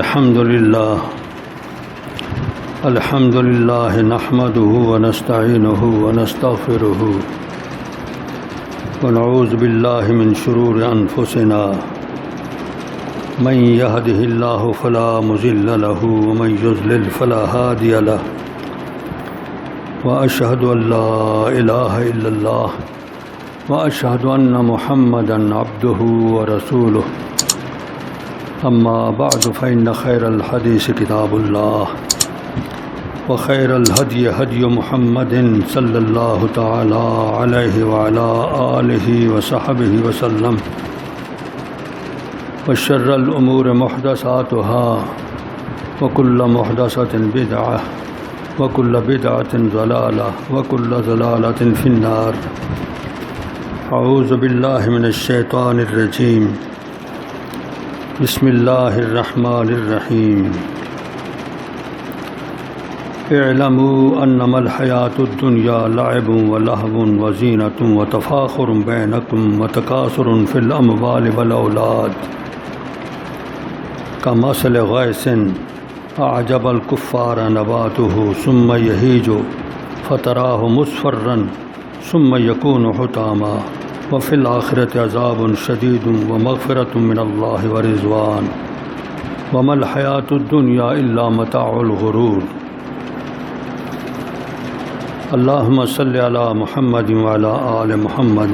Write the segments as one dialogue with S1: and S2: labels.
S1: الحمد لله نحمده ونستعينه ونستغفره ونعوذ بالله من شرور أنفسنا من يهده الله فلا مضل له ومن يضلل فلا هادي له وأشهد أن لا إله إلا الله وأشهد أن محمدًا عبده ورسوله أما بعد فإن خير الحديث كتاب الله وخير الهدي هدي محمد صلى الله تعالى عليه وعلى آله وصحبه وسلم وشر الأمور محدثاتها وكل محدثة بدعة وكل بدعة ضلالة وكل ضلالة في النار. أعوذ بالله من الشيطان الرجيم. بسم الله الرحمن الرحيم. اعلموا انما الحياة الدنيا لعب ولهو وزينة وتفاخر بينكم وتكاثر في الأموال والأولاد كمثل غيث أعجب الكفار نباته ثم يهيج فتراه مصفرا ثم يكون حطاما وفي الآخرة عذاب شديد ومغفرة من الله ورضوان وما الحياة الدنيا إلا متاع الغرور. اللهم صل على محمد وعلى آل محمد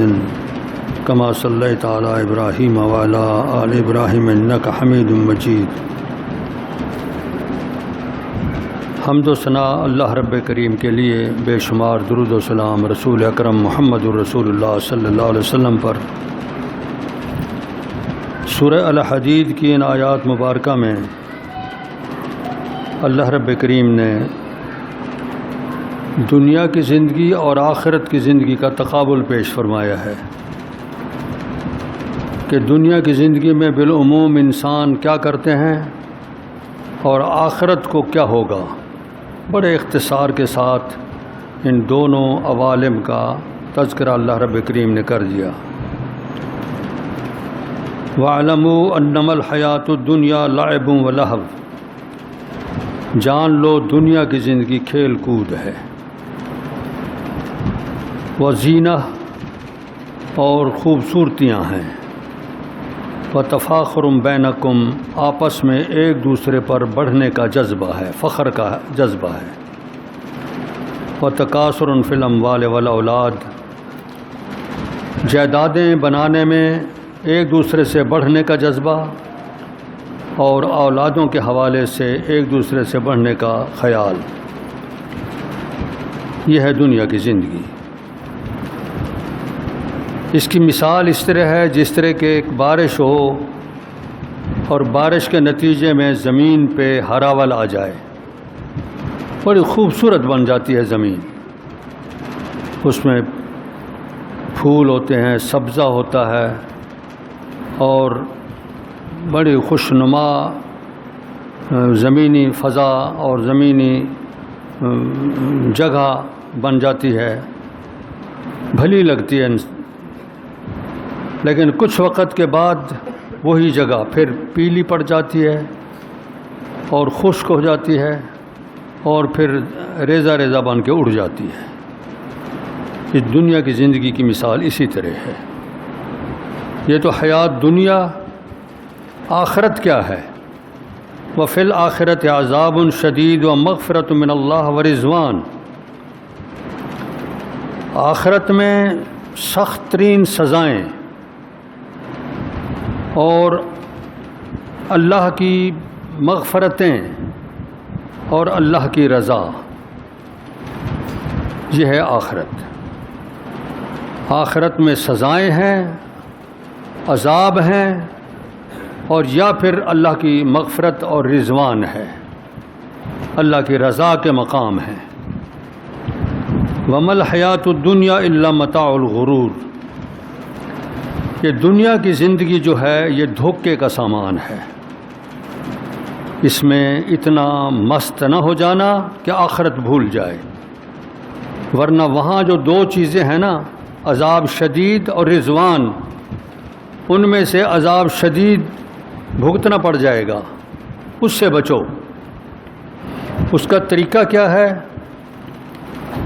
S1: كما صليت على إبراهيم وعلى آل إبراهيم إنك حميد مجيد. حمد و ثنا اللہ رب کریم کے لیے، بے شمار درود و سلام رسول اکرم محمد الرسول اللہ صلی اللہ علیہ وسلم پر. سورہ الحدید کی ان آیات مبارکہ میں اللہ رب کریم نے دنیا کی زندگی اور آخرت کی زندگی کا تقابل پیش فرمایا ہے کہ دنیا کی زندگی میں بالعموم انسان کیا کرتے ہیں اور آخرت کو کیا ہوگا. بڑے اختصار کے ساتھ ان دونوں عوالم کا تذکرہ اللہ رب کریم نے کر دیا. وَاعْلَمُوا أَنَّمَا الْحَيَاةُ الدُّنْيَا لَعِبٌ وَلَهْوٌ. جان لو دنیا کی زندگی کھیل کود ہے. وزینہ اور خوبصورتیاں ہیں. وتفاخر بینکم آپس میں ایک دوسرے پر بڑھنے کا جذبہ ہے، فخر کا جذبہ ہے. وتکاثر فی الاموال والاولاد جائیدادیں بنانے میں ایک دوسرے سے بڑھنے کا جذبہ اور اولادوں کے حوالے سے ایک دوسرے سے بڑھنے کا خیال. یہ ہے دنیا کی زندگی. اس کی مثال اس طرح ہے جس طرح کہ ایک بارش ہو اور بارش کے نتیجے میں زمین پہ ہراول آ جائے، بڑی خوبصورت بن جاتی ہے زمین. اس میں پھول ہوتے ہیں، سبزہ ہوتا ہے اور بڑی خوشنما زمینی فضا اور زمینی جگہ بن جاتی ہے، بھلی لگتی ہے. لیکن کچھ وقت کے بعد وہی جگہ پھر پیلی پڑ جاتی ہے اور خشک ہو جاتی ہے اور پھر ریزہ ریزہ بن کے اڑ جاتی ہے. اس دنیا کی زندگی کی مثال اسی طرح ہے. یہ تو حیات دنیا. آخرت کیا ہے؟ وَفِي الْآخِرَةِ عَذَابٌ شَدِيدٌ وَمَغْفِرَةٌ مِّنَ اللَّهِ وَرِضْوَانٌ. آخرت میں سخت ترین سزائیں اور اللہ کی مغفرتیں اور اللہ کی رضا، یہ ہے آخرت. آخرت میں سزائیں ہیں، عذاب ہیں اور یا پھر اللہ کی مغفرت اور رضوان ہے، اللہ کی رضا کے مقام ہیں. وَمَا الْحَيَاةُ الدُّنْيَا إِلَّا مَتَاعُ الْغُرُورِ. یہ دنیا کی زندگی جو ہے یہ دھوکے کا سامان ہے. اس میں اتنا مست نہ ہو جانا کہ آخرت بھول جائے، ورنہ وہاں جو دو چیزیں ہیں نا، عذاب شدید اور رضوان، ان میں سے عذاب شدید بھگتنا پڑ جائے گا اس سے بچو۔ اس کا طریقہ کیا ہے؟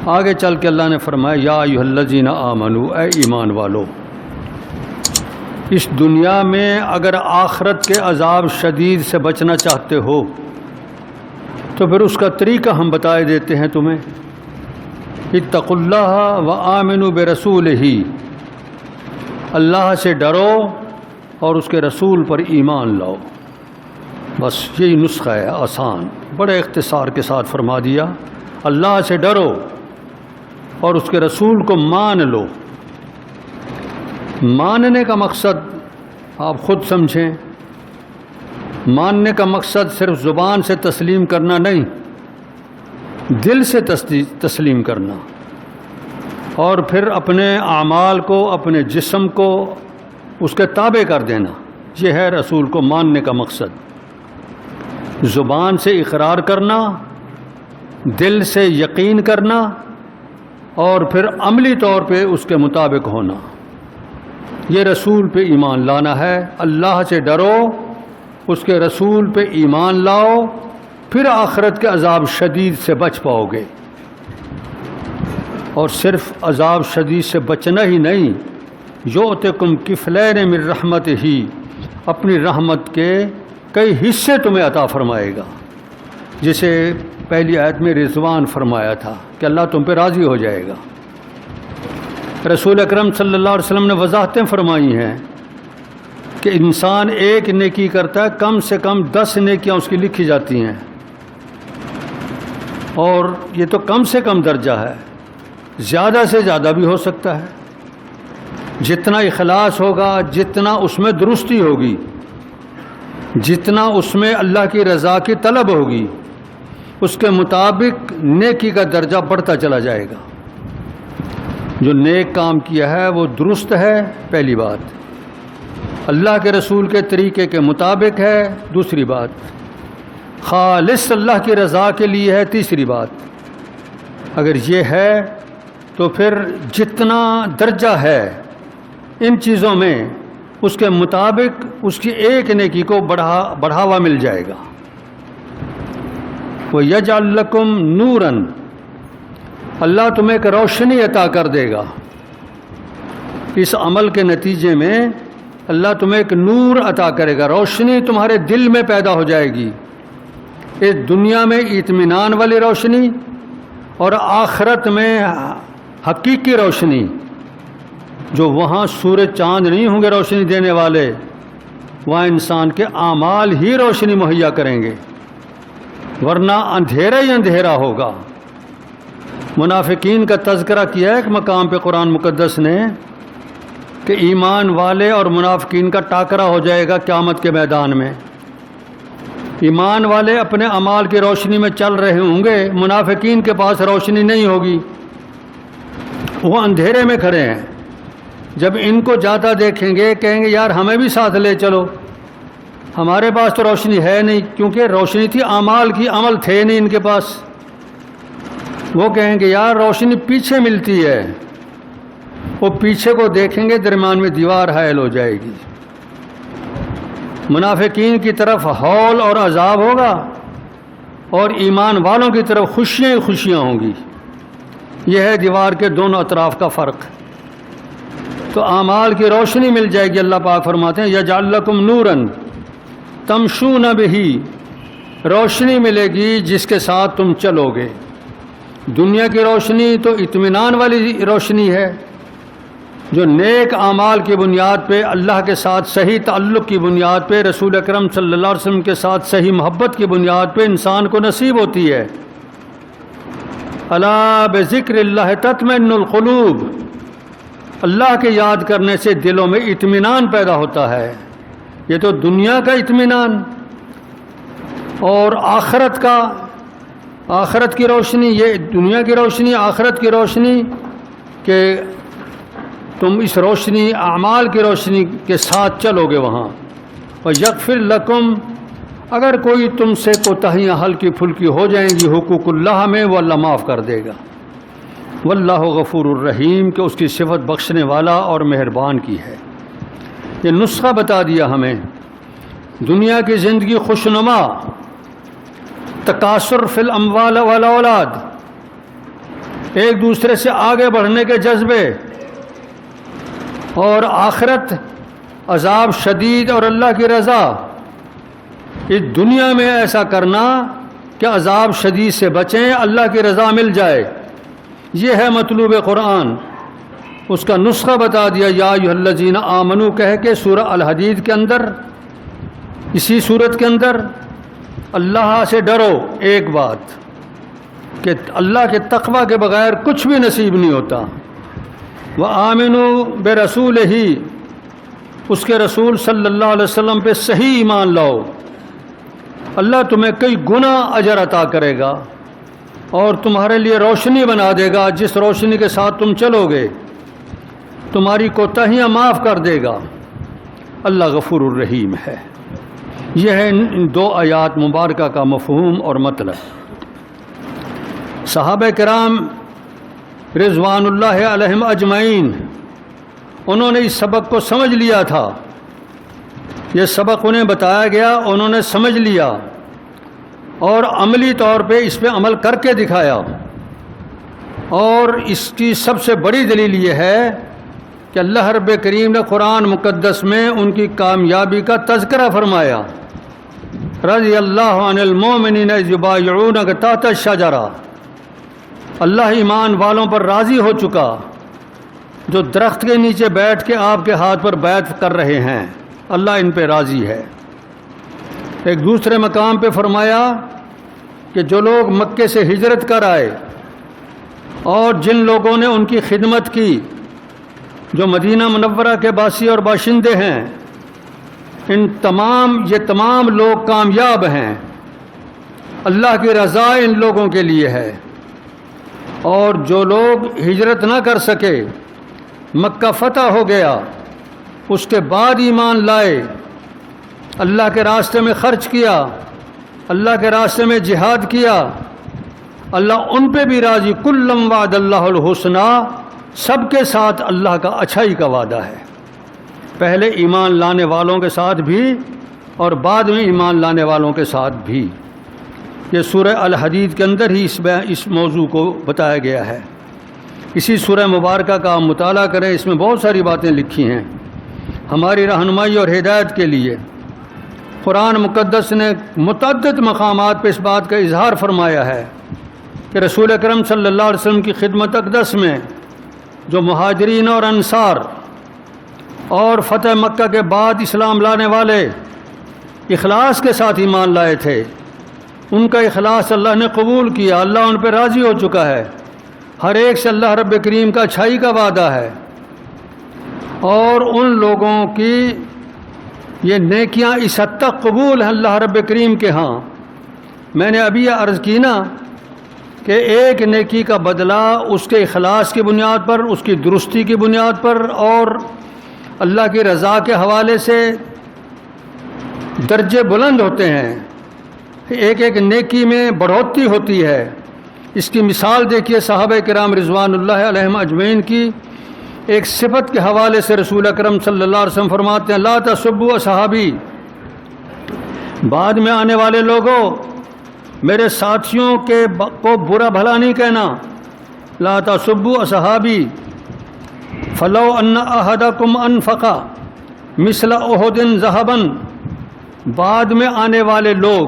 S1: آگے چل کے اللہ نے فرمایا یا ایھا الذین آمنوا، اے ایمان والو، اس دنیا میں اگر آخرت کے عذاب شدید سے بچنا چاہتے ہو تو پھر اس کا طریقہ ہم بتائے دیتے ہیں تمہیں۔ اتقوا اللہ وآمنوا برسولہ، اللہ سے ڈرو اور اس کے رسول پر ایمان لاؤ۔ بس یہی نسخہ ہے، آسان، بڑے اختصار کے ساتھ فرما دیا۔ اللہ سے ڈرو اور اس کے رسول کو مان لو۔ ماننے کا مقصد آپ خود سمجھیں۔ ماننے کا مقصد صرف زبان سے تسلیم کرنا نہیں، دل سے تسلیم کرنا، اور پھر اپنے اعمال کو، اپنے جسم کو اس کے تابع کر دینا۔ یہ ہے رسول کو ماننے کا مقصد۔ زبان سے اقرار کرنا، دل سے یقین کرنا، اور پھر عملی طور پہ اس کے مطابق ہونا۔ یہ رسول پہ ایمان لانا ہے۔ اللہ سے ڈرو، اس کے رسول پہ ایمان لاؤ، پھر آخرت کے عذاب شدید سے بچ پاؤ گے۔ اور صرف عذاب شدید سے بچنا ہی نہیں، یؤتکم کفلین من رحمتہ، اپنی رحمت کے کئی حصے تمہیں عطا فرمائے گا، جسے پہلی آیت میں رضوان فرمایا تھا کہ اللہ تم پہ راضی ہو جائے گا۔ رسول اکرم صلی اللہ علیہ وسلم نے وضاحتیں فرمائی ہیں کہ انسان ایک نیکی کرتا ہے، کم سے کم 10 نیکیاں اس کی لکھی جاتی ہیں، اور یہ تو کم سے کم درجہ ہے، زیادہ سے زیادہ بھی ہو سکتا ہے۔ جتنا اخلاص ہوگا، جتنا اس میں درستی ہوگی، جتنا اس میں اللہ کی رضا کی طلب ہوگی، اس کے مطابق نیکی کا درجہ بڑھتا چلا جائے گا۔ جو نیک کام کیا ہے وہ درست ہے، پہلی بات، اللہ کے رسول کے طریقے کے مطابق ہے، دوسری بات، خالص اللہ کی رضا کے لیے ہے، تیسری بات۔ اگر یہ ہے تو پھر جتنا درجہ ہے ان چیزوں میں، اس کے مطابق اس کی ایک نیکی کو بڑھاوا مل جائے گا۔ وَيَجْعَلْ لَكُمْ نُورًا، اللہ تمہیں ایک روشنی عطا کر دے گا۔ اس عمل کے نتیجے میں اللہ تمہیں ایک نور عطا کرے گا، روشنی تمہارے دل میں پیدا ہو جائے گی۔ اس دنیا میں اطمینان والی روشنی، اور آخرت میں حقیقی روشنی، جو وہاں سورج چاند نہیں ہوں گے روشنی دینے والے، وہاں انسان کے اعمال ہی روشنی مہیا کریں گے، ورنہ اندھیرا ہی اندھیرا ہوگا۔ منافقین کا تذکرہ کیا ہے ایک مقام پہ قرآن مقدس نے کہ ایمان والے اور منافقین کا ٹاکرا ہو جائے گا قیامت کے میدان میں۔ ایمان والے اپنے اعمال کی روشنی میں چل رہے ہوں گے، منافقین کے پاس روشنی نہیں ہوگی، وہ اندھیرے میں کھڑے ہیں۔ جب ان کو جاتا دیکھیں گے کہیں گے یار ہمیں بھی ساتھ لے چلو، ہمارے پاس تو روشنی ہے نہیں، کیونکہ روشنی تھی اعمال کی، عمل تھے نہیں ان کے پاس۔ وہ کہیں گے یار روشنی پیچھے ملتی ہے، وہ پیچھے کو دیکھیں گے، درمیان میں دیوار حائل ہو جائے گی۔ منافقین کی طرف ہول اور عذاب ہوگا، اور ایمان والوں کی طرف خوشیاں ہی خوشیاں ہوں گی۔ یہ ہے دیوار کے دونوں اطراف کا فرق۔ تو اعمال کی روشنی مل جائے گی۔ اللہ پاک فرماتے ہیں یجعل لکم نوراً تمشون بہ، روشنی ملے گی جس کے ساتھ تم چلو گے۔ دنیا کی روشنی تو اطمینان والی روشنی ہے، جو نیک اعمال کی بنیاد پہ، اللہ کے ساتھ صحیح تعلق کی بنیاد پہ، رسول اکرم صلی اللہ علیہ وسلم کے ساتھ صحیح محبت کی بنیاد پہ انسان کو نصیب ہوتی ہے۔ الا بذکر اللہ تطمئن القلوب، اللہ کے یاد کرنے سے دلوں میں اطمینان پیدا ہوتا ہے۔ یہ تو دنیا کا اطمینان، اور آخرت کی روشنی، یہ دنیا کی روشنی، آخرت کی روشنی، کہ تم اس روشنی، اعمال کی روشنی کے ساتھ چلو گے وہاں۔ وَيَغْفِرْ لَكُمْ، اگر کوئی تم سے کوتاہیاں ہلکی پھلکی ہو جائیں گی حقوق اللہ میں، وہ اللہ معاف کر دے گا۔ واللہ غفور الرحیم، کہ اس کی صفت بخشنے والا اور مہربان کی ہے۔ یہ نسخہ بتا دیا ہمیں، دنیا کی زندگی خوشنما، تکاثر فی الاموال والاولاد، ایک دوسرے سے آگے بڑھنے کے جذبے، اور آخرت، عذاب شدید اور اللہ کی رضا۔ اس دنیا میں ایسا کرنا کہ عذاب شدید سے بچیں، اللہ کی رضا مل جائے، یہ ہے مطلوب قرآن۔ اس کا نسخہ بتا دیا، یا ایھا الذین آمنو کہہ کے سورہ الحدید کے اندر، اسی صورت کے اندر اللہ سے ڈرو۔ ایک بات کہ اللہ کے تقوی کے بغیر کچھ بھی نصیب نہیں ہوتا۔ وآمنوا برسولہ، اس کے رسول صلی اللہ علیہ وسلم پہ صحیح ایمان لاؤ، اللہ تمہیں کئی گنا اجر عطا کرے گا اور تمہارے لیے روشنی بنا دے گا، جس روشنی کے ساتھ تم چلو گے تمہاری کوتاہیاں معاف کر دے گا۔ اللہ غفور الرحیم ہے۔ یہ ہے ان دو آیات مبارکہ کا مفہوم اور مطلب۔ صحابہ کرام رضوان اللہ علیہم اجمعین، انہوں نے اس سبق کو سمجھ لیا تھا، یہ سبق انہیں بتایا گیا، انہوں نے سمجھ لیا اور عملی طور پہ اس پہ عمل کر کے دکھایا۔ اور اس کی سب سے بڑی دلیل یہ ہے کہ اللہ رب کریم نے قرآن مقدس میں ان کی کامیابی کا تذکرہ فرمایا۔ رضی اللہ عن المؤمنین اذ یبایعونک تحت الشجرہ، اللہ ایمان والوں پر راضی ہو چکا جو درخت کے نیچے بیٹھ کے آپ کے ہاتھ پر بیعت کر رہے ہیں، اللہ ان پہ راضی ہے۔ ایک دوسرے مقام پہ فرمایا کہ جو لوگ مکے سے ہجرت کر آئے اور جن لوگوں نے ان کی خدمت کی، جو مدینہ منورہ کے باسی اور باشندے ہیں، یہ تمام لوگ کامیاب ہیں، اللہ کی رضا ان لوگوں کے لیے ہے۔ اور جو لوگ ہجرت نہ کر سکے، مکہ فتح ہو گیا، اس کے بعد ایمان لائے، اللہ کے راستے میں خرچ کیا، اللہ کے راستے میں جہاد کیا، اللہ ان پہ بھی راضی۔ کلم وعد اللہ الحسنی، سب کے ساتھ اللہ کا اچھائی کا وعدہ ہے، پہلے ایمان لانے والوں کے ساتھ بھی اور بعد میں ایمان لانے والوں کے ساتھ بھی۔ یہ سورہ الحدید کے اندر ہی اس موضوع کو بتایا گیا ہے۔ اسی سورہ مبارکہ کا آپ مطالعہ کریں، اس میں بہت ساری باتیں لکھی ہیں ہماری رہنمائی اور ہدایت کے لیے۔ قرآن مقدس نے متعدد مقامات پہ اس بات کا اظہار فرمایا ہے کہ رسول اکرم صلی اللہ علیہ وسلم کی خدمت اقدس میں جو مہاجرین اور انصار اور فتح مکہ کے بعد اسلام لانے والے اخلاص کے ساتھ ایمان لائے تھے، ان کا اخلاص اللہ نے قبول کیا، اللہ ان پہ راضی ہو چکا ہے، ہر ایک سے اللہ رب کریم کا اچھائی کا وعدہ ہے۔ اور ان لوگوں کی یہ نیکیاں اس حد تک قبول ہیں اللہ رب کریم کے ہاں، میں نے ابھی یہ عرض کی نا کہ ایک نیکی کا بدلہ اس کے اخلاص کی بنیاد پر، اس کی درستی کی بنیاد پر اور اللہ کی رضا کے حوالے سے درجے بلند ہوتے ہیں، ایک ایک نیکی میں بڑھوتری ہوتی ہے۔ اس کی مثال دیکھیے صحابہ کرام رضوان اللہ علیہم اجمعین کی ایک صفت کے حوالے سے رسول اکرم صلی اللہ علیہ وسلم فرماتے ہیں، لا تسبوا اصحابی، بعد میں آنے والے لوگوں میرے ساتھیوں کو برا بھلا نہیں کہنا، لا تسبوا اصحابی فلو ان احدکم انفق مثل احد ذهبا، بعد میں آنے والے لوگ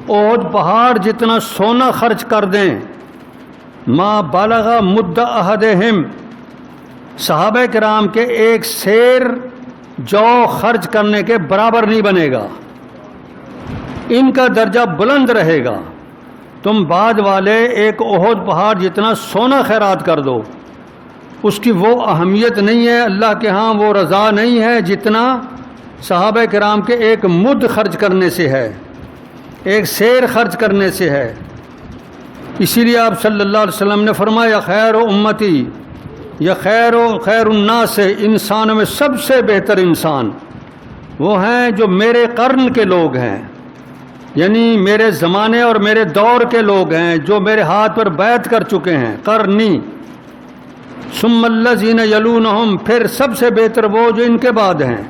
S1: احد پہاڑ جتنا سونا خرچ کر دیں، ما بلغ مد احدہم، صحابہ کرام کے ایک سیر جو خرچ کرنے کے برابر نہیں بنے گا، ان کا درجہ بلند رہے گا۔ تم بعد والے ایک احد پہاڑ جتنا سونا خیرات کر دو، اس کی وہ اہمیت نہیں ہے، اللہ کے ہاں وہ رضا نہیں ہے جتنا صحابہ کرام کے ایک مد خرچ کرنے سے ہے، ایک سیر خرچ کرنے سے ہے۔ اسی لیے آپ صلی اللہ علیہ وسلم نے فرمایا، خیر امتی، یا خیر الناس سے، انسانوں میں سب سے بہتر انسان وہ ہیں جو میرے قرن کے لوگ ہیں، یعنی میرے زمانے اور میرے دور کے لوگ ہیں، جو میرے ہاتھ پر بیعت کر چکے ہیں، قرنی، ثم الذین یلونہم، پھر سب سے بہتر وہ جو ان کے بعد ہیں،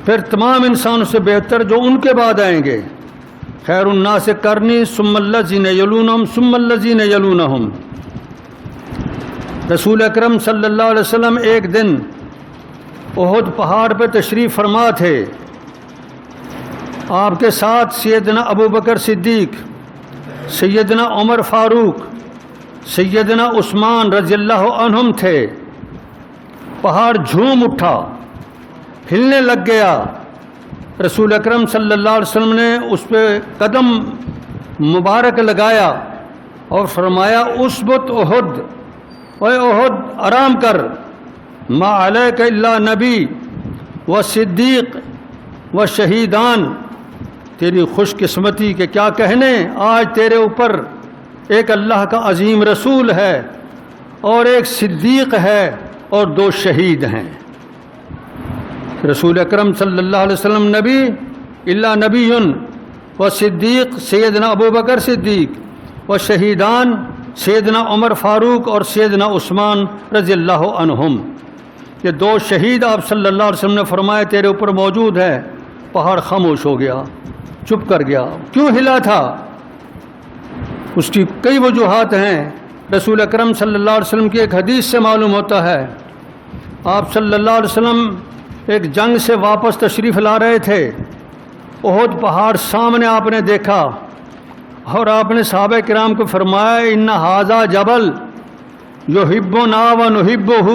S1: پھر تمام انسانوں سے بہتر جو ان کے بعد آئیں گے، خیر الناس قرنی ثم الذین یلونہم ثم الذین یلونہم۔ رسول اکرم صلی اللہ علیہ وسلم ایک دن احد پہاڑ پہ تشریف فرما تھے، آپ کے ساتھ سیدنا ابو بکر صدیق، سیدنا عمر فاروق، سیدنا عثمان رضی اللہ عنہم تھے۔ پہاڑ جھوم اٹھا، ہلنے لگ گیا۔ رسول اکرم صلی اللہ علیہ وسلم نے اس پہ قدم مبارک لگایا اور فرمایا اسبت احد، اے احد آرام کر، ما علیک الا نبی و صدیق و شہیدان۔ تیری خوش قسمتی کے کیا کہنے، آج تیرے اوپر ایک اللہ کا عظیم رسول ہے اور ایک صدیق ہے اور 2 شہید ہیں۔ رسول اکرم صلی اللہ علیہ وسلم نبی الا نبی و صدیق سیدنا ابو بکر صدیق و شہیدان سیدنا عمر فاروق اور سیدنا عثمان رضی اللہ عنہم۔ یہ 2 شہید آپ صلی اللہ علیہ وسلم نے فرمایا تیرے اوپر موجود ہے۔ پہاڑ خاموش ہو گیا، چپ کر گیا۔ کیوں ہلا تھا؟ اس کی کئی وجوہات ہیں۔ رسول اکرم صلی اللہ علیہ وسلم کی ایک حدیث سے معلوم ہوتا ہے، آپ صلی اللہ علیہ وسلم ایک جنگ سے واپس تشریف لا رہے تھے، احد پہاڑ سامنے آپ نے دیکھا اور آپ نے صحابہ کرام کو فرمایا ان ھذا جبل یحبنا و نحبہ،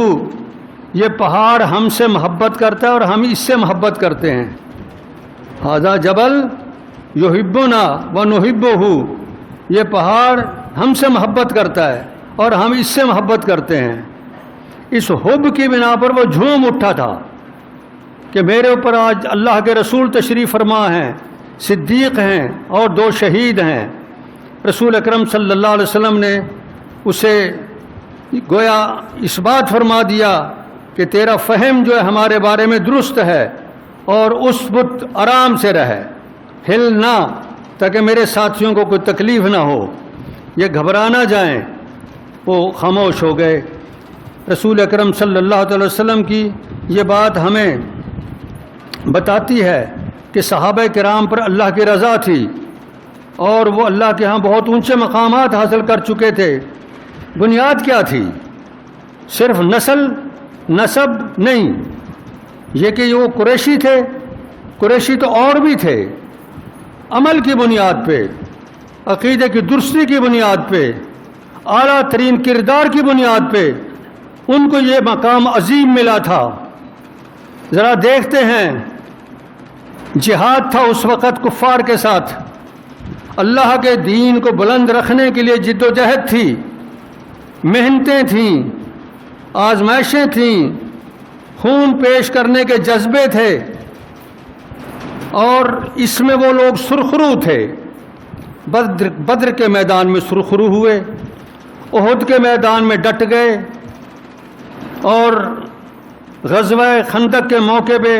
S1: یہ پہاڑ ہم سے محبت کرتا ہے اور ہم اس سے محبت کرتے ہیں۔ ھذا جبل یحبنا و نحبہ، یہ پہاڑ ہم سے محبت کرتا ہے اور ہم اس سے محبت کرتے ہیں۔ اس حب کی بنا پر وہ جھوم اٹھا تھا کہ میرے اوپر آج اللہ کے رسول تشریف فرما ہیں، صدیق ہیں اور 2 شہید ہیں۔ رسول اکرم صلی اللہ علیہ وسلم نے اسے گویا اس بات فرما دیا کہ تیرا فہم جو ہے ہمارے بارے میں درست ہے، اور اس وقت آرام سے رہے، ہل نہ، تاکہ میرے ساتھیوں کو کوئی تکلیف نہ ہو، یہ گھبرا نہ جائیں۔ وہ خاموش ہو گئے۔ رسول اکرم صلی اللہ علیہ وسلم کی یہ بات ہمیں بتاتی ہے کہ صحابہ کرام پر اللہ کی رضا تھی اور وہ اللہ کے ہاں بہت اونچے مقامات حاصل کر چکے تھے۔ بنیاد کیا تھی؟ صرف نسب نہیں، یہ کہ وہ قریشی تھے، قریشی تو اور بھی تھے۔ عمل کی بنیاد پہ، عقیدے کی درستی کی بنیاد پہ، اعلیٰ ترین کردار کی بنیاد پہ ان کو یہ مقام عظیم ملا تھا۔ ذرا دیکھتے ہیں، جہاد تھا اس وقت کفار کے ساتھ، اللہ کے دین کو بلند رکھنے کے لیے جد و جہد تھی، محنتیں تھیں، آزمائشیں تھیں، خون پیش کرنے کے جذبے تھے، اور اس میں وہ لوگ سرخرو تھے۔ بدر کے میدان میں سرخرو ہوئے، احد کے میدان میں ڈٹ گئے، اور غزوہ خندق کے موقع پہ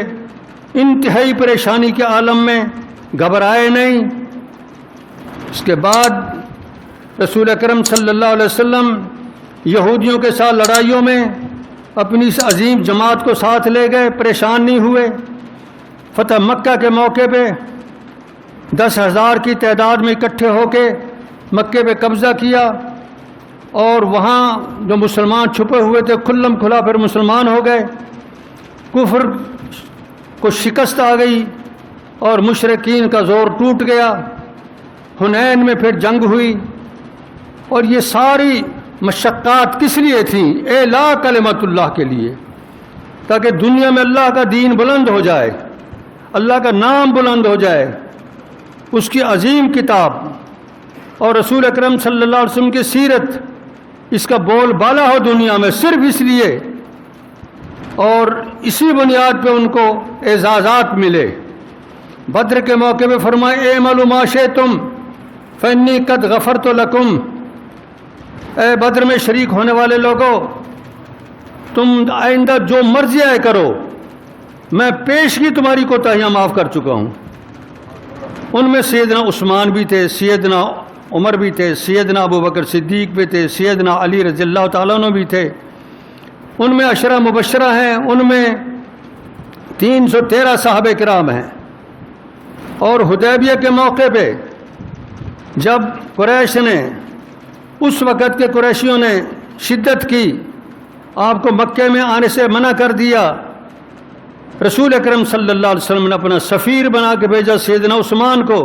S1: انتہائی پریشانی کے عالم میں گھبرائے نہیں۔ اس کے بعد رسول اکرم صلی اللہ علیہ وسلم یہودیوں کے ساتھ لڑائیوں میں اپنی اس عظیم جماعت کو ساتھ لے گئے، پریشان نہیں ہوئے۔ فتح مکہ کے موقع پہ 10,000 کی تعداد میں اکٹھے ہو کے مکے پہ قبضہ کیا، اور وہاں جو مسلمان چھپے ہوئے تھے کھلم کھلا پھر مسلمان ہو گئے۔ کفر کو شکست آ گئی اور مشرکین کا زور ٹوٹ گیا۔ حنین میں پھر جنگ ہوئی، اور یہ ساری مشقات کس لیے تھیں؟ اعلاء کلمت اللہ کے لیے، تاکہ دنیا میں اللہ کا دین بلند ہو جائے، اللہ کا نام بلند ہو جائے، اس کی عظیم کتاب اور رسول اکرم صلی اللہ علیہ وسلم کی سیرت، اس کا بول بالا ہو دنیا میں، صرف اس لیے، اور اسی بنیاد پہ ان کو اعزازات ملے۔ بدر کے موقع پہ فرمائے اعملوا ما شئتم فانی قد غفرت لکم، اے بدر میں شریک ہونے والے لوگوں، تم آئندہ جو مرضی آئے کرو، میں پیشگی تمہاری کوتاہیاں معاف کر چکا ہوں۔ ان میں سیدنا عثمان بھی تھے، سیدنا عمر بھی تھے، سیدنا ابو بکر صدیق بھی تھے، سیدنا علی رضی اللہ تعالیٰ عنہ بھی تھے۔ ان میں عشرہ مبشرہ ہیں، ان میں 313 صحابہ کرام ہیں، اور حدیبیہ کے موقع پہ جب قریش نے اس وقت کے قریشیوں نے شدت کی، آپ کو مکے میں آنے سے منع کر دیا، رسول اکرم صلی اللہ علیہ وسلم نے اپنا سفیر بنا کے بھیجا سیدنا عثمان کو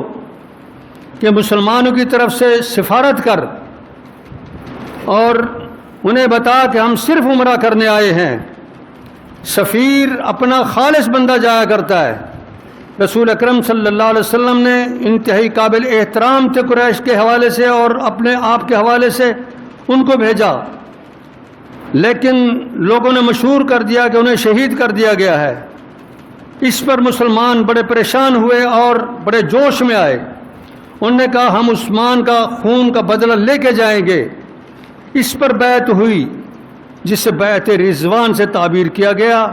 S1: کہ مسلمانوں کی طرف سے سفارت کر اور انہیں بتا کہ ہم صرف عمرہ کرنے آئے ہیں۔ سفیر اپنا خالص بندہ جایا کرتا ہے۔ رسول اکرم صلی اللہ علیہ وسلم نے انتہائی قابل احترام تھے قریش کے حوالے سے اور اپنے آپ کے حوالے سے ان کو بھیجا، لیکن لوگوں نے مشہور کر دیا کہ انہیں شہید کر دیا گیا ہے۔ اس پر مسلمان بڑے پریشان ہوئے اور بڑے جوش میں آئے۔ انہوں نے کہا ہم عثمان کا خون کا بدلہ لے کے جائیں گے۔ اس پر بیعت ہوئی جسے بیعت رضوان سے تعبیر کیا گیا۔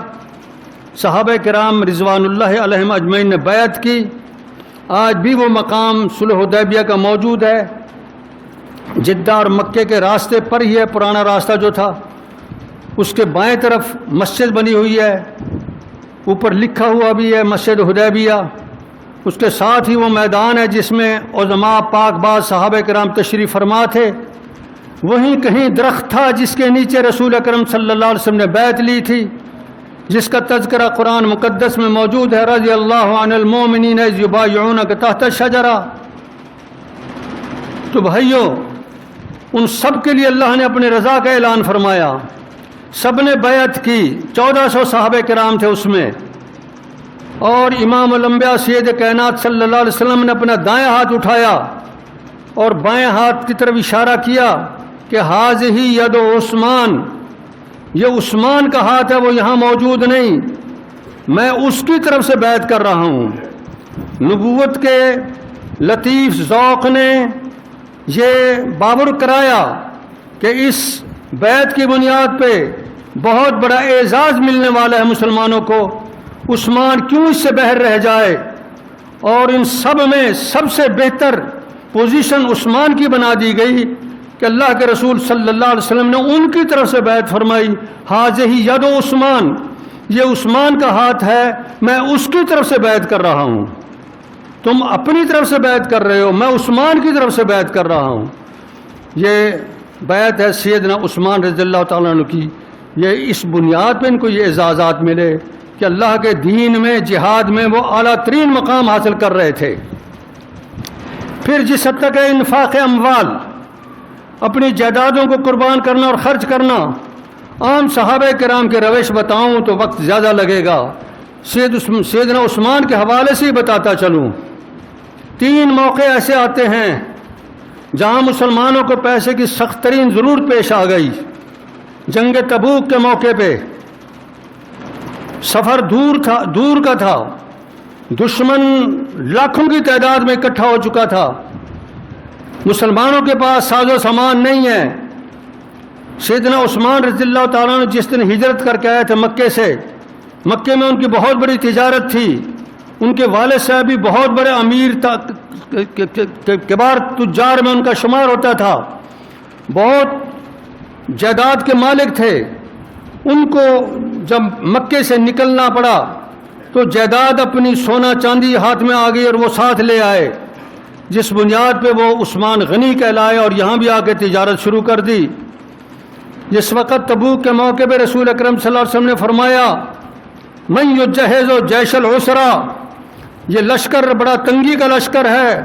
S1: صحابہ کرام رضوان اللہ علیہم اجمعین نے بیعت کی۔ آج بھی وہ مقام صلح حدیبیہ کا موجود ہے۔ جدہ اور مکے کے راستے پر ہی ہے پرانا راستہ جو تھا، اس کے بائیں طرف مسجد بنی ہوئی ہے، اوپر لکھا ہوا بھی ہے مسجد حدیبیہ۔ اس کے ساتھ ہی وہ میدان ہے جس میں عظماء پاک باز صحابہ کرام تشریف فرما تھے۔ وہیں کہیں درخت تھا جس کے نیچے رسول اکرم صلی اللہ علیہ وسلم نے بیعت لی تھی، جس کا تذکرہ قرآن مقدس میں موجود ہے، رضی اللہ عن المؤمنین اذ یبایعونک تحت الشجرہ۔ تو بھائیو، ان سب کے لیے اللہ نے اپنے رضا کا اعلان فرمایا۔ سب نے بیعت کی، 1400 صحابہ کرام تھے اس میں، اور امام الانبیاء سید کائنات صلی اللہ علیہ وسلم نے اپنا دائیں ہاتھ اٹھایا اور بائیں ہاتھ کی طرف اشارہ کیا کہ ھذہ ید عثمان، یہ عثمان کا ہاتھ ہے، وہ یہاں موجود نہیں، میں اس کی طرف سے بیعت کر رہا ہوں۔ نبوت کے لطیف ذوق نے یہ بابر کرایا کہ اس بیعت کی بنیاد پہ بہت بڑا اعزاز ملنے والا ہے مسلمانوں کو۔ عثمان کیوں اس سے بہر رہ جائے، اور ان سب میں سب سے بہتر پوزیشن عثمان کی بنا دی گئی کہ اللہ کے رسول صلی اللہ علیہ وسلم نے ان کی طرف سے بیعت فرمائی۔ ھذہ ید عثمان، یہ عثمان کا ہاتھ ہے، میں اس کی طرف سے بیعت کر رہا ہوں۔ تم اپنی طرف سے بیعت کر رہے ہو، میں عثمان کی طرف سے بیعت کر رہا ہوں۔ یہ بیعت ہے سیدنا عثمان رضی اللہ تعالیٰ عنہ کی۔ یہ اس بنیاد پہ ان کو یہ اعزازات ملے کہ اللہ کے دین میں، جہاد میں وہ اعلیٰ ترین مقام حاصل کر رہے تھے۔ پھر جس حد تک ہے انفاق اموال، اپنی جائیدادوں کو قربان کرنا اور خرچ کرنا، عام صحابہ کرام کے روش بتاؤں تو وقت زیادہ لگے گا، سیدنا عثمان کے حوالے سے ہی بتاتا چلوں۔ 3 موقع ایسے آتے ہیں جہاں مسلمانوں کو پیسے کی سخت ترین ضرورت پیش آ گئی۔ جنگ تبوک کے موقع پہ سفر دور کا تھا، دشمن لاکھوں کی تعداد میں اکٹھا ہو چکا تھا، مسلمانوں کے پاس ساز و سامان نہیں ہے۔ سیدنا عثمان رضی اللہ تعالیٰ عنہ جس دن ہجرت کر کے آئے تھے مکے سے، مکے میں ان کی بہت بڑی تجارت تھی، ان کے والد صاحب بھی بہت بڑے امیر کبار تجار میں ان کا شمار ہوتا تھا، بہت جائیداد کے مالک تھے۔ ان کو جب مکے سے نکلنا پڑا تو جائیداد اپنی سونا چاندی ہاتھ میں آ گئی اور وہ ساتھ لے آئے، جس بنیاد پہ وہ عثمان غنی کہلائے اور یہاں بھی آ کے تجارت شروع کر دی۔ جس وقت تبوک کے موقع پہ رسول اکرم صلی اللہ علیہ وسلم نے فرمایا من یجہز جیش العسرا، یہ لشکر بڑا تنگی کا لشکر ہے،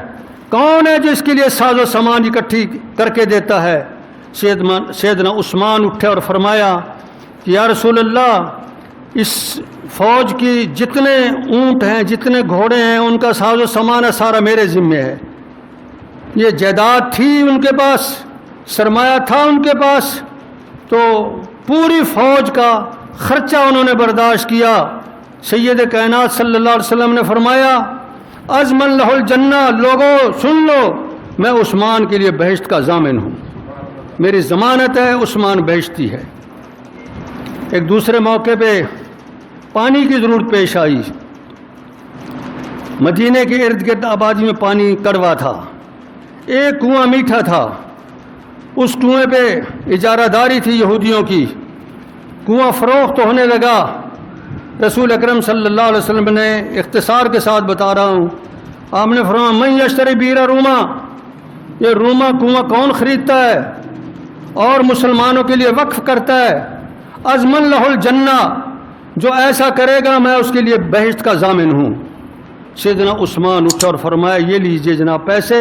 S1: کون ہے جو اس کے لیے ساز و سامان اکٹھی کر کے دیتا ہے؟ سیدنا عثمان اٹھے اور فرمایا کہ یا رسول اللہ، اس فوج کی جتنے اونٹ ہیں، جتنے گھوڑے ہیں، ان کا ساز و سامان ہے سارا میرے ذمے ہے۔ یہ جائیداد تھی ان کے پاس، سرمایہ تھا ان کے پاس، تو پوری فوج کا خرچہ انہوں نے برداشت کیا۔ سید کائنات صلی اللہ علیہ وسلم نے فرمایا ازمن لہ الجنہ، لوگوں سن لو، میں عثمان کے لیے بہشت کا ضامن ہوں، میری ضمانت ہے، عثمان بہشتی ہے۔ ایک دوسرے موقع پہ پانی کی ضرورت پیش آئی، مدینے کے ارد گرد آبادی میں پانی کڑوا تھا، ایک کنواں میٹھا تھا، اس کنویں پہ اجارہ داری تھی یہودیوں کی، کنواں فروخت ہونے لگا۔ رسول اکرم صلی اللہ علیہ وسلم نے اختصار کے ساتھ بتا رہا ہوں، آپ نے فرمایا من یشتری بئر روما، یہ روما کنواں کون خریدتا ہے اور مسلمانوں کے لیے وقف کرتا ہے؟ ازمن لہ الجنہ، جو ایسا کرے گا میں اس کے لیے بہشت کا ضامن ہوں۔ سیدنا عثمان اٹھا اور فرمایا یہ لیجئے جناب پیسے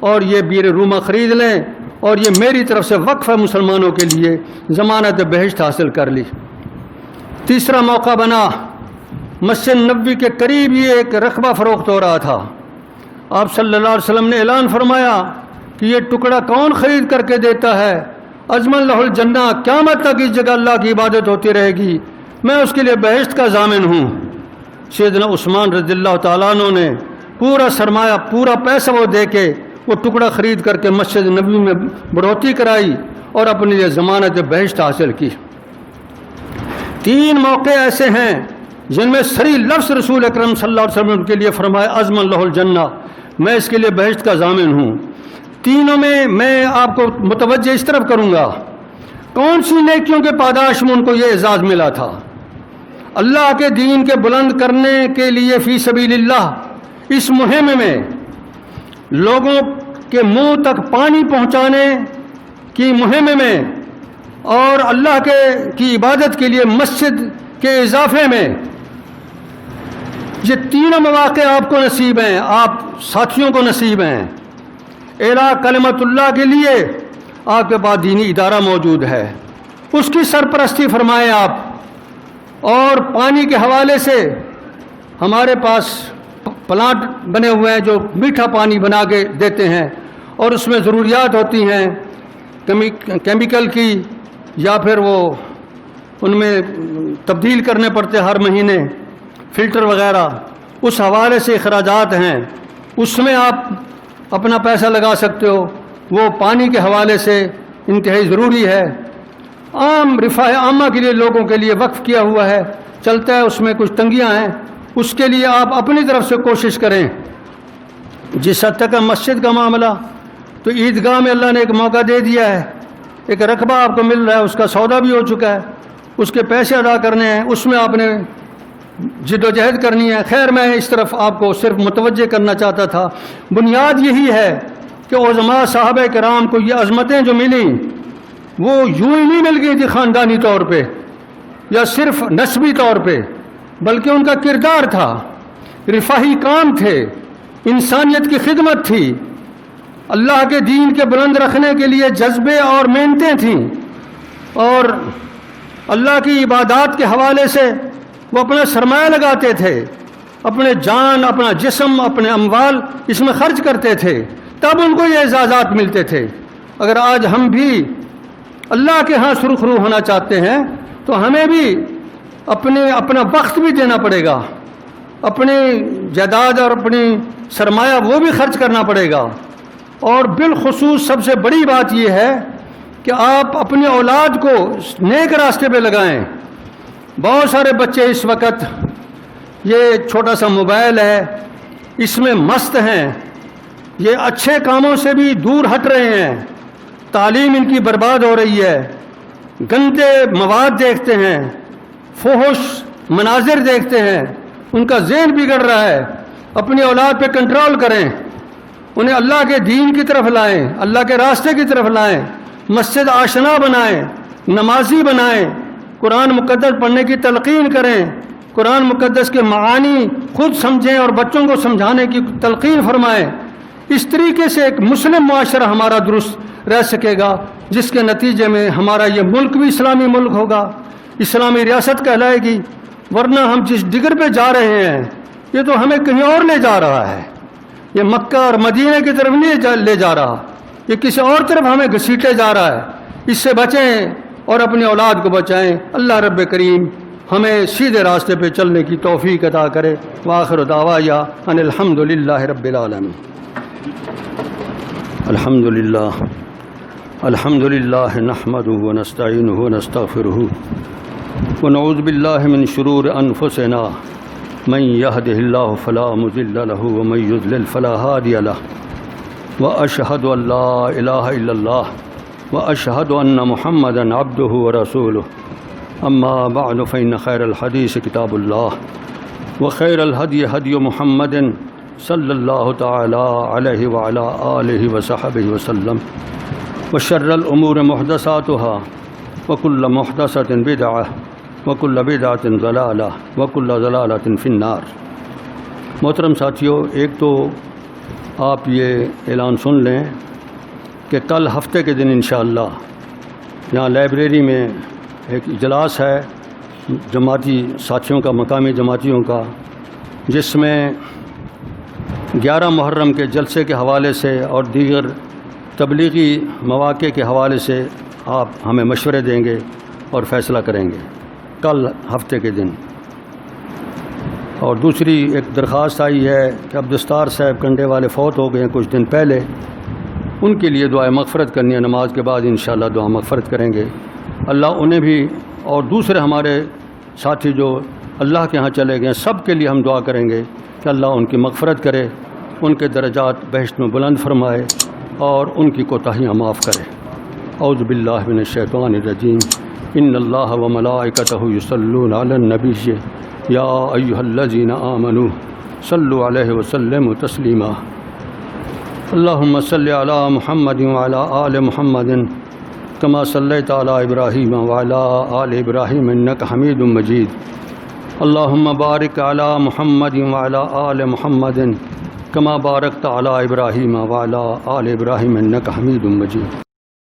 S1: اور یہ بیر روما خرید لیں اور یہ میری طرف سے وقف ہے مسلمانوں کے لیے، ضمانت بہشت حاصل کر لی۔ تیسرا موقع بنا، مسجد نبوی کے قریب یہ ایک رقبہ فروخت ہو رہا تھا۔ آپ صلی اللہ علیہ وسلم نے اعلان فرمایا کہ یہ ٹکڑا کون خرید کر کے دیتا ہے؟ ازمن لہ الجنہ، قیامت تک اس جگہ اللہ کی عبادت ہوتی رہے گی، میں اس کے لیے بہشت کا ضامن ہوں۔ سیدنا عثمان رضی اللہ تعالیٰ عنہ نے پورا سرمایہ، پورا پیسہ وہ دے کے وہ ٹکڑا خرید کر کے مسجد نبوی میں بڑھوتی کرائی اور اپنے لیے ضمانت بہشت حاصل کی۔ 3 موقع ایسے ہیں جن میں صریح لفظ رسول اکرم صلی اللہ علیہ وسلم کے لیے فرمایا ازمن لہ الجنہ، میں اس کے لیے بہشت کا ضامن ہوں۔ تینوں میں آپ کو متوجہ اس طرف کروں گا کون سی نیکیوں کے پاداش میں ان کو یہ اعزاز ملا تھا۔ اللہ کے دین کے بلند کرنے کے لیے فی سبیل اللہ اس مہم میں لوگوں کے منہ تک پانی پہنچانے کی مہم میں اور اللہ کی عبادت کے لیے مسجد کے اضافے میں، یہ تینوں مواقع آپ کو نصیب ہیں، آپ ساتھیوں کو نصیب ہیں۔ اعلیٰ کلمت اللہ کے لیے آپ کے پاس دینی ادارہ موجود ہے، اس کی سرپرستی فرمائیں آپ۔ اور پانی کے حوالے سے ہمارے پاس پلانٹ بنے ہوئے ہیں جو میٹھا پانی بنا کے دیتے ہیں اور اس میں ضروریات ہوتی ہیں کیمیکل کی یا پھر وہ ان میں تبدیل کرنے پڑتے ہر مہینے فلٹر وغیرہ، اس حوالے سے اخراجات ہیں، اس میں آپ اپنا پیسہ لگا سکتے ہو، وہ پانی کے حوالے سے انتہائی ضروری ہے۔ عام رفاہ عامہ کے لیے لوگوں کے لیے وقف کیا ہوا ہے، چلتا ہے، اس میں کچھ تنگیاں ہیں، اس کے لیے آپ اپنی طرف سے کوشش کریں۔ جس حد تک مسجد کا معاملہ، تو عیدگاہ میں اللہ نے ایک موقع دے دیا ہے، ایک رقبہ آپ کو مل رہا ہے، اس کا سودا بھی ہو چکا ہے، اس کے پیسے ادا کرنے ہیں، اس میں آپ نے جد و جہد کرنی ہے۔ خیر میں اس طرف آپ کو صرف متوجہ کرنا چاہتا تھا، بنیاد یہی ہے کہ عظماء صحابہ کرام کو یہ عظمتیں جو ملیں وہ یوں ہی نہیں مل گئی تھی خاندانی طور پہ یا صرف نسبی طور پہ، بلکہ ان کا کردار تھا، رفاہی کام تھے، انسانیت کی خدمت تھی، اللہ کے دین کے بلند رکھنے کے لیے جذبے اور محنتیں تھیں، اور اللہ کی عبادات کے حوالے سے وہ اپنا سرمایہ لگاتے تھے، اپنے جان، اپنا جسم، اپنے اموال اس میں خرچ کرتے تھے، تب ان کو یہ اعزازات ملتے تھے۔ اگر آج ہم بھی اللہ کے ہاں سرخرو ہونا چاہتے ہیں تو ہمیں بھی اپنا وقت بھی دینا پڑے گا، اپنی جائیداد اور اپنی سرمایہ وہ بھی خرچ کرنا پڑے گا، اور بالخصوص سب سے بڑی بات یہ ہے کہ آپ اپنی اولاد کو نیک راستے پہ لگائیں۔ بہت سارے بچے اس وقت یہ چھوٹا سا موبائل ہے اس میں مست ہیں، یہ اچھے کاموں سے بھی دور ہٹ رہے ہیں، تعلیم ان کی برباد ہو رہی ہے، گندے مواد دیکھتے ہیں، فحش مناظر دیکھتے ہیں، ان کا ذہن بگڑ رہا ہے۔ اپنی اولاد پہ کنٹرول کریں، انہیں اللہ کے دین کی طرف لائیں، اللہ کے راستے کی طرف لائیں، مسجد آشنا بنائیں، نمازی بنائیں، قرآن مقدس پڑھنے کی تلقین کریں، قرآن مقدس کے معانی خود سمجھیں اور بچوں کو سمجھانے کی تلقین فرمائیں۔ اس طریقے سے ایک مسلم معاشرہ ہمارا درست رہ سکے گا، جس کے نتیجے میں ہمارا یہ ملک بھی اسلامی ملک ہوگا، اسلامی ریاست کہلائے گی۔ ورنہ ہم جس ڈگر پہ جا رہے ہیں یہ تو ہمیں کہیں اور لے جا رہا ہے، یہ مکہ اور مدینہ کی طرف نہیں لے جا رہا، یہ کسی اور طرف ہمیں گھسیٹے جا رہا ہے۔ اس سے بچیں اور اپنی اولاد کو بچائیں۔ اللہ رب کریم ہمیں سیدھے راستے پہ چلنے کی توفیق عطا کرے۔ وآخر دعوایا ان الحمد للہ رب العالمین۔ الحمد للہ نحمده ونستعینه ونستغفره ونعوذ باللہ من شرور انفسنا من يهده الله فلا مضل له ومن يضلل فلا هادي له واشهد ان لا اله الا الله واشهد ان محمدا عبده ورسوله اما بعد فان خير الحديث كتاب الله وخير الهدي هدي محمد صلی اللہ تعالی علیہ وعلی آلہ وصحبہ وسلم وشر الامور محدثاتها وکل محدثۃ بدعہ وکل بدعۃ ضلالہ وکل ضلالۃ فی النار۔ محترم ساتھیو، ایک تو آپ یہ اعلان سن لیں کہ کل ہفتے کے دن انشاءاللہ یہاں لائبریری میں ایک اجلاس ہے جماعتی ساتھیوں کا، مقامی جماعتیوں کا، جس میں 11 محرم کے جلسے کے حوالے سے اور دیگر تبلیغی مواقع کے حوالے سے آپ ہمیں مشورے دیں گے اور فیصلہ کریں گے کل ہفتے کے دن۔ اور دوسری ایک درخواست آئی ہے کہ عبدالستار صاحب کنڈے والے فوت ہو گئے ہیں کچھ دن پہلے، ان کے لیے دعائے مغفرت کرنی ہے، نماز کے بعد انشاءاللہ دعا مغفرت کریں گے۔ اللہ انہیں بھی اور دوسرے ہمارے ساتھی جو اللہ کے ہاں چلے گئے سب کے لیے ہم دعا کریں گے کہ اللہ ان کی مغفرت کرے، ان کے درجات بہشت میں بلند فرمائے اور ان کی کوتاہیاں معاف کرے۔ اعوذ باللہ من الشیطان الرجیم، ان اللہ وملائکتہ یصلون علی النبی یا ایھا الذین آمنوا صلوا علیہ وسلموا تسلیما۔ اللہم صل علی محمد وعلی آل محمد کما صلیت علی ابراہیم وعلی آل ابراہیم انک حمید مجید۔ اللہم بارک علی محمد وعلی آل محمد کما بارکت علی ابراہیم وعلی آل ابراہیم انک حمید مجید۔